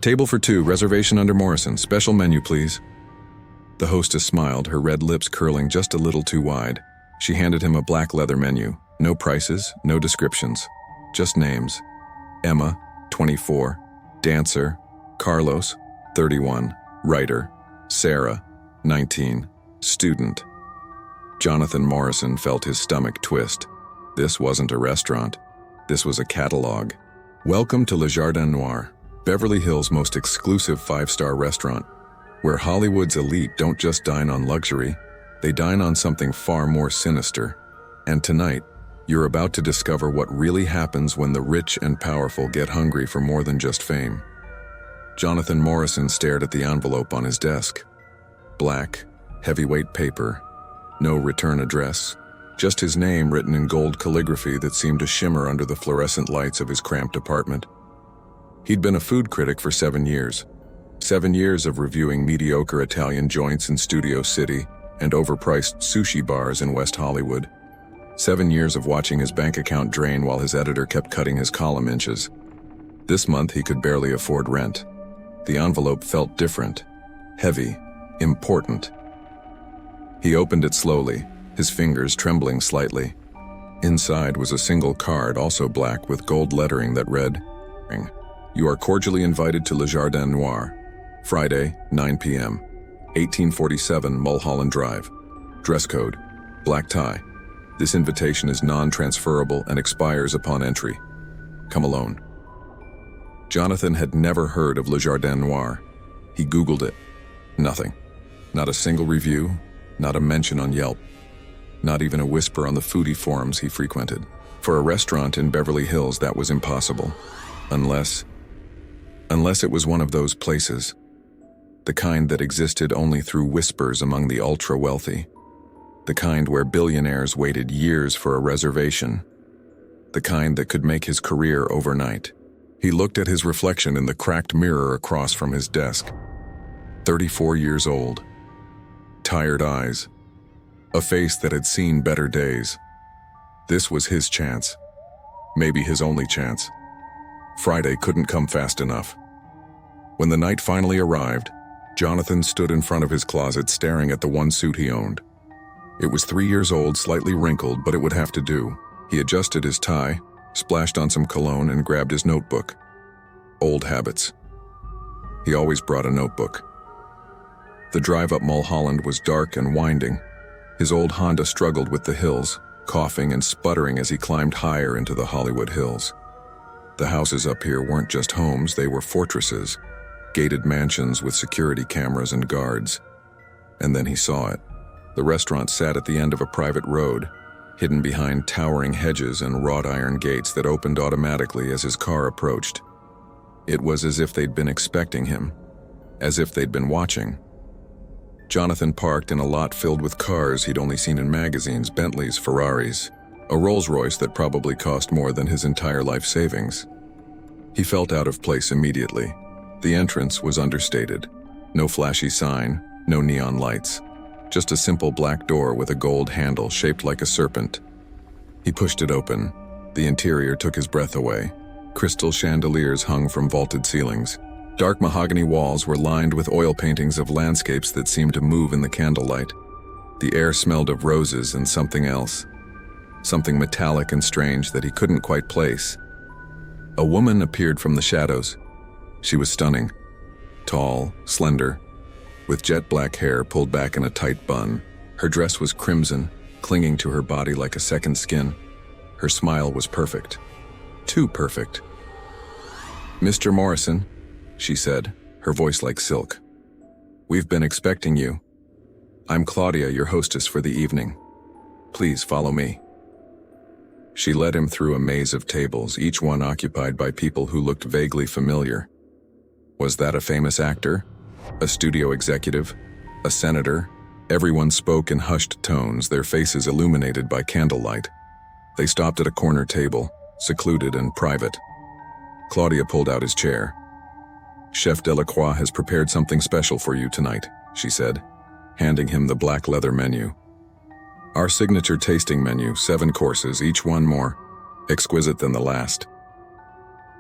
Table for two, reservation under Morrison. Special menu, please. The hostess smiled, her red lips curling just a little too wide. She handed him a black leather menu. No prices, no descriptions. Just names. Emma, 24. Dancer. Carlos, 31. Writer. Sarah, 19. Student. Jonathan Morrison felt his stomach twist. This wasn't a restaurant. This was a catalog. Welcome to Le Jardin Noir, Beverly Hills' most exclusive 5-star restaurant, where Hollywood's elite don't just dine on luxury, they dine on something far more sinister. And tonight, you're about to discover what really happens when the rich and powerful get hungry for more than just fame. Jonathan Morrison stared at the envelope on his desk. Black, heavyweight paper, no return address, just his name written in gold calligraphy that seemed to shimmer under the fluorescent lights of his cramped apartment. He'd been a food critic for 7 years. 7 years of reviewing mediocre Italian joints in Studio City and overpriced sushi bars in West Hollywood. 7 years of watching his bank account drain while his editor kept cutting his column inches. This month he could barely afford rent. The envelope felt different, heavy, important. He opened it slowly, his fingers trembling slightly. Inside was a single card, also black, with gold lettering that read, "You are cordially invited to Le Jardin Noir. Friday, 9 p.m. 1847 Mulholland Drive. Dress code, black tie. This invitation is non-transferable and expires upon entry. Come alone." Jonathan had never heard of Le Jardin Noir. He Googled it. Nothing. Not a single review, not a mention on Yelp. Not even a whisper on the foodie forums he frequented. For a restaurant in Beverly Hills, that was impossible. Unless it was one of those places. The kind that existed only through whispers among the ultra-wealthy. The kind where billionaires waited years for a reservation. The kind that could make his career overnight. He looked at his reflection in the cracked mirror across from his desk. 34 years old. Tired eyes. A face that had seen better days. This was his chance. Maybe his only chance. Friday couldn't come fast enough. When the night finally arrived, Jonathan stood in front of his closet staring at the one suit he owned. It was 3 years old, slightly wrinkled, but it would have to do. He adjusted his tie, splashed on some cologne, and grabbed his notebook. Old habits. He always brought a notebook. The drive up Mulholland was dark and winding. His old Honda struggled with the hills, coughing and sputtering as he climbed higher into the Hollywood Hills. The houses up here weren't just homes, they were fortresses, gated mansions with security cameras and guards. And then he saw it. The restaurant sat at the end of a private road, hidden behind towering hedges and wrought iron gates that opened automatically as his car approached. It was as if they'd been expecting him, as if they'd been watching. Jonathan parked in a lot filled with cars he'd only seen in magazines, Bentleys, Ferraris, a Rolls-Royce that probably cost more than his entire life savings. He felt out of place immediately. The entrance was understated. No flashy sign, no neon lights. Just a simple black door with a gold handle shaped like a serpent. He pushed it open. The interior took his breath away. Crystal chandeliers hung from vaulted ceilings. Dark mahogany walls were lined with oil paintings of landscapes that seemed to move in the candlelight. The air smelled of roses and something else. Something metallic and strange that he couldn't quite place. A woman appeared from the shadows. She was stunning. Tall, slender, with jet black hair pulled back in a tight bun. Her dress was crimson, clinging to her body like a second skin. Her smile was perfect. Too perfect. "Mr. Morrison," she said, her voice like silk. "We've been expecting you. I'm Claudia, your hostess for the evening. Please follow me." She led him through a maze of tables, each one occupied by people who looked vaguely familiar. Was that a famous actor? A studio executive? A senator? Everyone spoke in hushed tones, their faces illuminated by candlelight. They stopped at a corner table, secluded and private. Claudia pulled out his chair. "Chef Delacroix has prepared something special for you tonight," she said, handing him the black leather menu. "Our signature tasting menu, 7 courses, each one more exquisite than the last."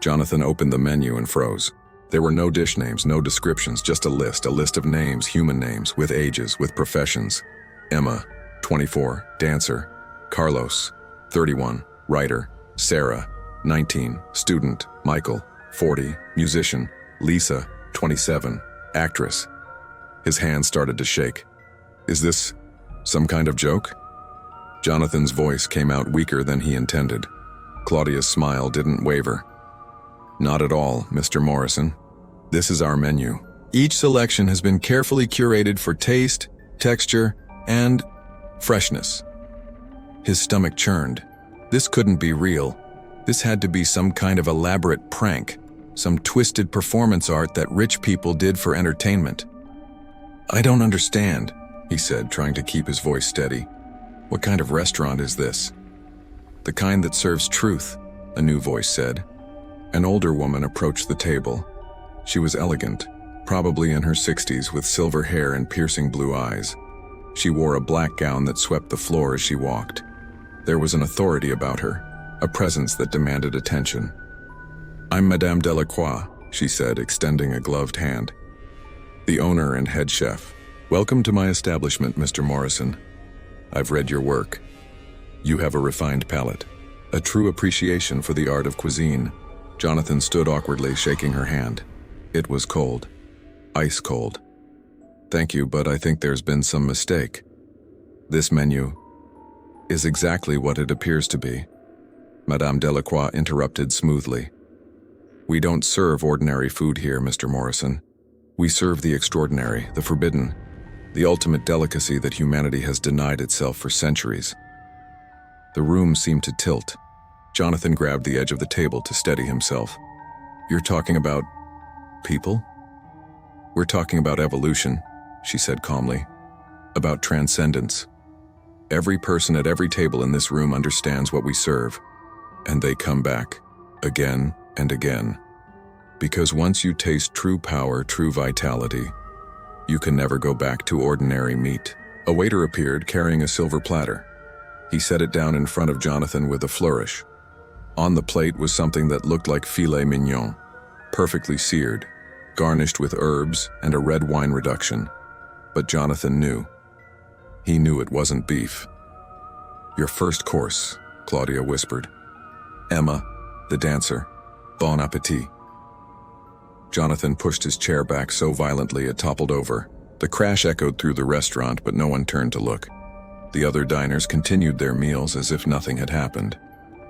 Jonathan opened the menu and froze. There were no dish names, no descriptions, just a list of names, human names, with ages, with professions. Emma, 24, dancer. Carlos, 31, writer. Sarah, 19, student. Michael, 40, musician. Lisa, 27, actress. His hand started to shake. Is this some kind of joke? Jonathan's voice came out weaker than he intended. Claudia's smile didn't waver. Not at all, Mr. Morrison. This is our menu. Each selection has been carefully curated for taste, texture, and freshness. His stomach churned. This couldn't be real. This had to be some kind of elaborate prank, some twisted performance art that rich people did for entertainment. I don't understand, he said, trying to keep his voice steady. What kind of restaurant is this? The kind that serves truth, a new voice said. An older woman approached the table. She was elegant, probably in her 60s, with silver hair and piercing blue eyes. She wore a black gown that swept the floor as she walked. There was an authority about her, a presence that demanded attention. I'm Madame Delacroix, she said, extending a gloved hand. The owner and head chef. Welcome to my establishment, Mr. Morrison. I've read your work. You have a refined palate, a true appreciation for the art of cuisine. Jonathan stood awkwardly, shaking her hand. It was cold. Ice cold. Thank you, but I think there's been some mistake. This menu is exactly what it appears to be. Madame Delacroix interrupted smoothly. We don't serve ordinary food here, Mr. Morrison. We serve the extraordinary, the forbidden, the ultimate delicacy that humanity has denied itself for centuries. The room seemed to tilt. Jonathan grabbed the edge of the table to steady himself. You're talking about people? We're talking about evolution, she said calmly. About transcendence. Every person at every table in this room understands what we serve, and they come back, again and again. Because once you taste true power, true vitality, you can never go back to ordinary meat. A waiter appeared carrying a silver platter. He set it down in front of Jonathan with a flourish. On the plate was something that looked like filet mignon, perfectly seared, garnished with herbs and a red wine reduction. But Jonathan knew. He knew it wasn't beef. Your first course, Claudia whispered. Emma, the dancer. Bon appetit. Jonathan pushed his chair back so violently it toppled over. The crash echoed through the restaurant, but no one turned to look. The other diners continued their meals as if nothing had happened.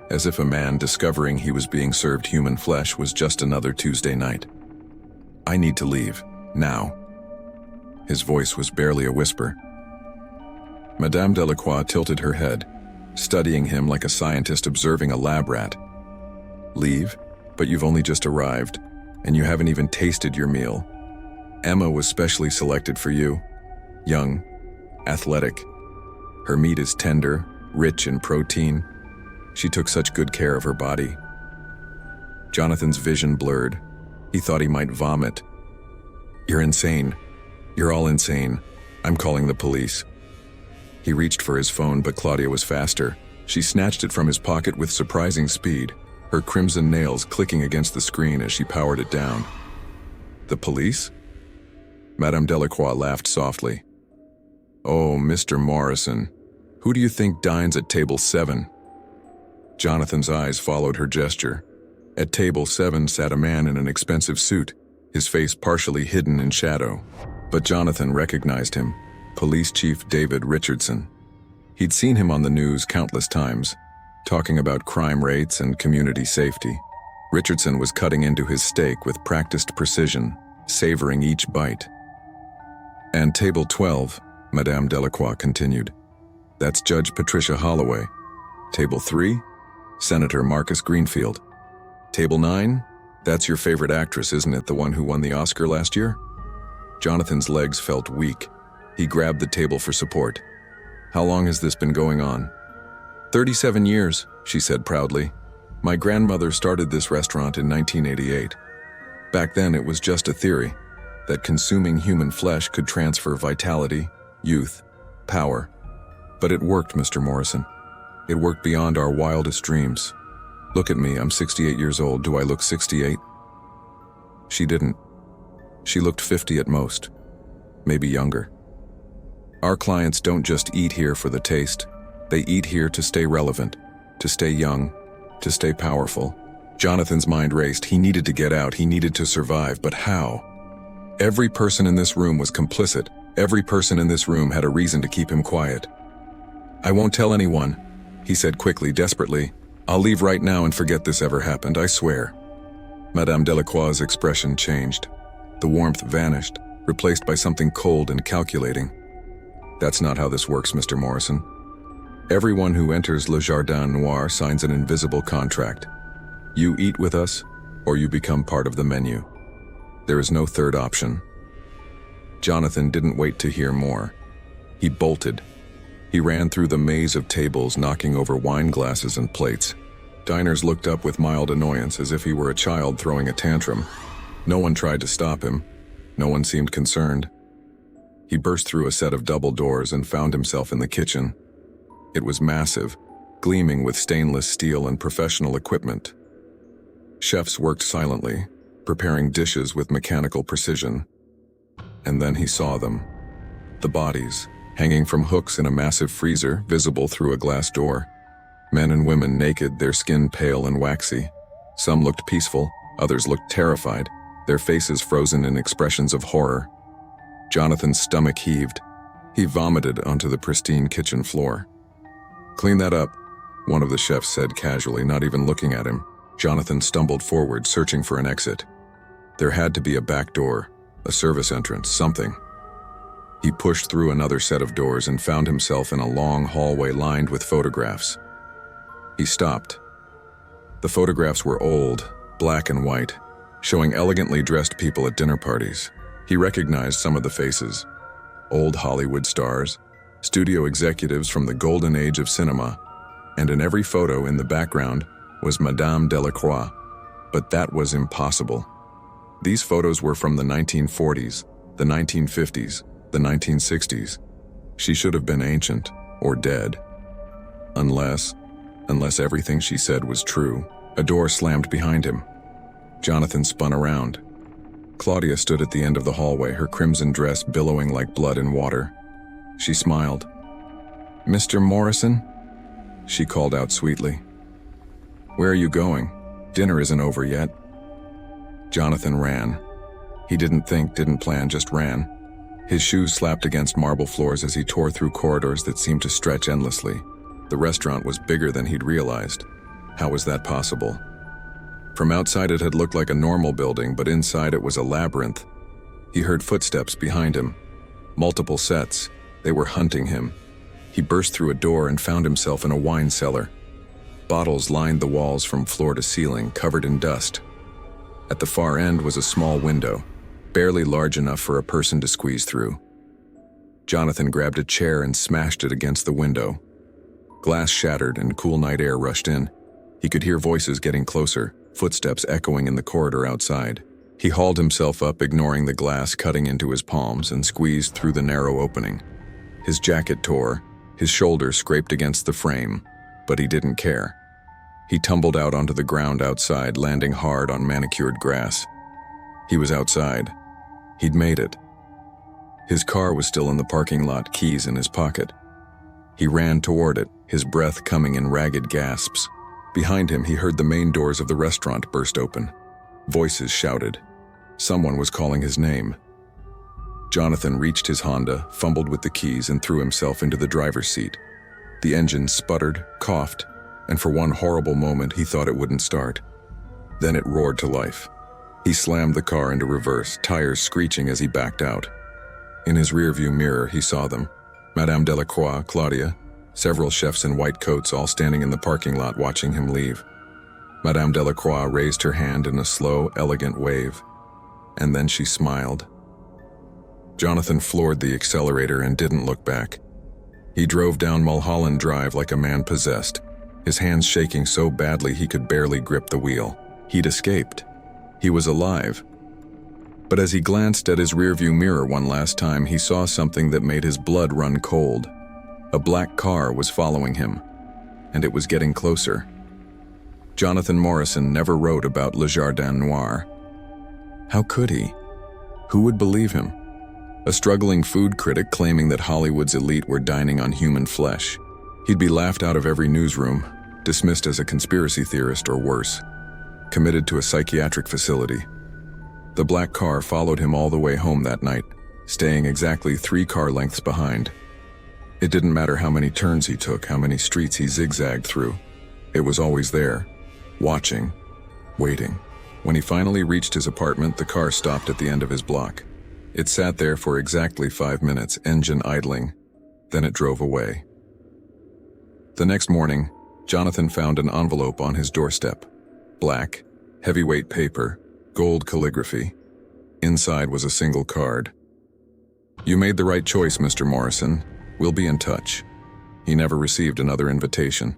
As if a man discovering he was being served human flesh was just another Tuesday night. I need to leave, now. His voice was barely a whisper. Madame Delacroix tilted her head, studying him like a scientist observing a lab rat. Leave? But you've only just arrived, and you haven't even tasted your meal. Emma was specially selected for you. Young, athletic. Her meat is tender, rich in protein. She took such good care of her body. Jonathan's vision blurred. He thought he might vomit. You're insane. You're all insane. I'm calling the police. He reached for his phone, but Claudia was faster. She snatched it from his pocket with surprising speed, her crimson nails clicking against the screen as she powered it down. The police? Madame Delacroix laughed softly. Oh, Mr. Morrison, who do you think dines at table 7? Jonathan's eyes followed her gesture. At table 7 sat a man in an expensive suit, his face partially hidden in shadow. But Jonathan recognized him, Police Chief David Richardson. He'd seen him on the news countless times, talking about crime rates and community safety. Richardson was cutting into his steak with practiced precision, savoring each bite. And table 12, Madame Delacroix continued. That's Judge Patricia Holloway. Table 3, Senator Marcus Greenfield. Table 9, that's your favorite actress, isn't it, the one who won the Oscar last year? Jonathan's legs felt weak. He grabbed the table for support. How long has this been going on? 37 years, she said proudly. My grandmother started this restaurant in 1988. Back then it was just a theory, that consuming human flesh could transfer vitality, youth, power. But it worked, Mr. Morrison. It worked beyond our wildest dreams. Look at me, I'm 68 years old. Do I look 68? She didn't. She looked 50 at most, maybe younger. Our clients don't just eat here for the taste. They eat here to stay relevant, to stay young, to stay powerful. Jonathan's mind raced. He needed to get out. He needed to survive. But how? Every person in this room was complicit. Every person in this room had a reason to keep him quiet. "I won't tell anyone," he said quickly, desperately. "I'll leave right now and forget this ever happened, I swear." Madame Delacroix's expression changed. The warmth vanished, replaced by something cold and calculating. "That's not how this works, Mr. Morrison. Everyone who enters Le Jardin Noir signs an invisible contract. You eat with us, or you become part of the menu. There is no third option." Jonathan didn't wait to hear more. He bolted. He ran through the maze of tables, knocking over wine glasses and plates. Diners looked up with mild annoyance, as if he were a child throwing a tantrum. No one tried to stop him. No one seemed concerned. He burst through a set of double doors and found himself in the kitchen. It was massive, gleaming with stainless steel and professional equipment. Chefs worked silently, preparing dishes with mechanical precision. And then he saw them. The bodies, hanging from hooks in a massive freezer, visible through a glass door. Men and women naked, their skin pale and waxy. Some looked peaceful, others looked terrified, their faces frozen in expressions of horror. Jonathan's stomach heaved. He vomited onto the pristine kitchen floor. "Clean that up," one of the chefs said casually, not even looking at him. Jonathan stumbled forward, searching for an exit. There had to be a back door, a service entrance, something. He pushed through another set of doors and found himself in a long hallway lined with photographs. He stopped. The photographs were old, black and white, showing elegantly dressed people at dinner parties. He recognized some of the faces. Old Hollywood stars, studio executives from the golden age of cinema, and in every photo in the background was Madame Delacroix. But that was impossible. These photos were from the 1940s, the 1950s, the 1960s. She should have been ancient or dead. Unless everything she said was true. A door slammed behind him. Jonathan spun around. Claudia stood at the end of the hallway, her crimson dress billowing like blood in water. She smiled. "Mr. Morrison?" she called out sweetly. "Where are you going? Dinner isn't over yet." Jonathan ran. He didn't think, didn't plan, just ran. His shoes slapped against marble floors as he tore through corridors that seemed to stretch endlessly. The restaurant was bigger than he'd realized. How was that possible? From outside it had looked like a normal building, but inside it was a labyrinth. He heard footsteps behind him. Multiple sets. They were hunting him. He burst through a door and found himself in a wine cellar. Bottles lined the walls from floor to ceiling, covered in dust. At the far end was a small window, barely large enough for a person to squeeze through. Jonathan grabbed a chair and smashed it against the window. Glass shattered and cool night air rushed in. He could hear voices getting closer, footsteps echoing in the corridor outside. He hauled himself up, ignoring the glass cutting into his palms, and squeezed through the narrow opening. His jacket tore, his shoulder scraped against the frame, but he didn't care. He tumbled out onto the ground outside, landing hard on manicured grass. He was outside. He'd made it. His car was still in the parking lot, keys in his pocket. He ran toward it, his breath coming in ragged gasps. Behind him, he heard the main doors of the restaurant burst open. Voices shouted. Someone was calling his name. Jonathan reached his Honda, fumbled with the keys, and threw himself into the driver's seat. The engine sputtered, coughed, and for one horrible moment he thought it wouldn't start. Then it roared to life. He slammed the car into reverse, tires screeching as he backed out. In his rearview mirror, he saw them. Madame Delacroix, Claudia, several chefs in white coats all standing in the parking lot watching him leave. Madame Delacroix raised her hand in a slow, elegant wave, and then she smiled. Jonathan floored the accelerator and didn't look back. He drove down Mulholland Drive like a man possessed, his hands shaking so badly he could barely grip the wheel. He'd escaped. He was alive. But as he glanced at his rearview mirror one last time, he saw something that made his blood run cold. A black car was following him, and it was getting closer. Jonathan Morrison never wrote about Le Jardin Noir. How could he? Who would believe him? A struggling food critic claiming that Hollywood's elite were dining on human flesh. He'd be laughed out of every newsroom, dismissed as a conspiracy theorist or worse, committed to a psychiatric facility. The black car followed him all the way home that night, staying exactly 3 car lengths behind. It didn't matter how many turns he took, how many streets he zigzagged through. It was always there, watching, waiting. When he finally reached his apartment, the car stopped at the end of his block. It sat there for exactly 5 minutes, engine idling. Then it drove away. The next morning, Jonathan found an envelope on his doorstep. Black, heavyweight paper, gold calligraphy. Inside was a single card. "You made the right choice, Mr. Morrison. We'll be in touch." He never received another invitation.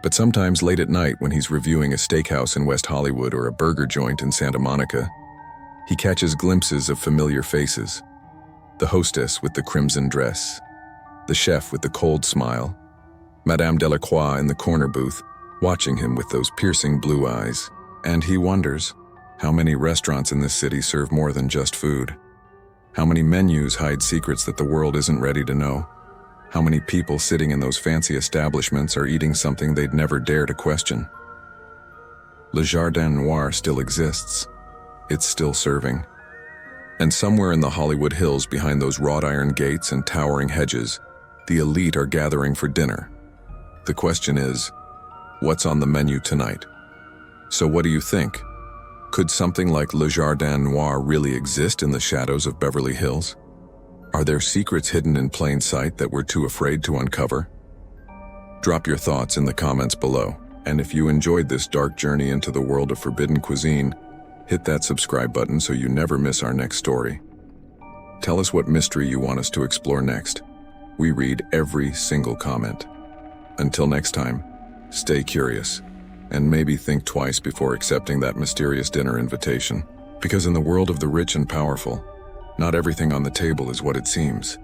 But sometimes late at night when he's reviewing a steakhouse in West Hollywood or a burger joint in Santa Monica, he catches glimpses of familiar faces. The hostess with the crimson dress, the chef with the cold smile, Madame Delacroix in the corner booth, watching him with those piercing blue eyes. And he wonders, how many restaurants in this city serve more than just food? How many menus hide secrets that the world isn't ready to know? How many people sitting in those fancy establishments are eating something they'd never dare to question? Le Jardin Noir still exists. It's still serving. And somewhere in the Hollywood Hills, behind those wrought iron gates and towering hedges, the elite are gathering for dinner. The question is, what's on the menu tonight? So what do you think? Could something like Le Jardin Noir really exist in the shadows of Beverly Hills? Are there secrets hidden in plain sight that we're too afraid to uncover? Drop your thoughts in the comments below, and if you enjoyed this dark journey into the world of forbidden cuisine, hit that subscribe button so you never miss our next story. Tell us what mystery you want us to explore next. We read every single comment. Until next time, stay curious, and maybe think twice before accepting that mysterious dinner invitation. Because in the world of the rich and powerful, not everything on the table is what it seems.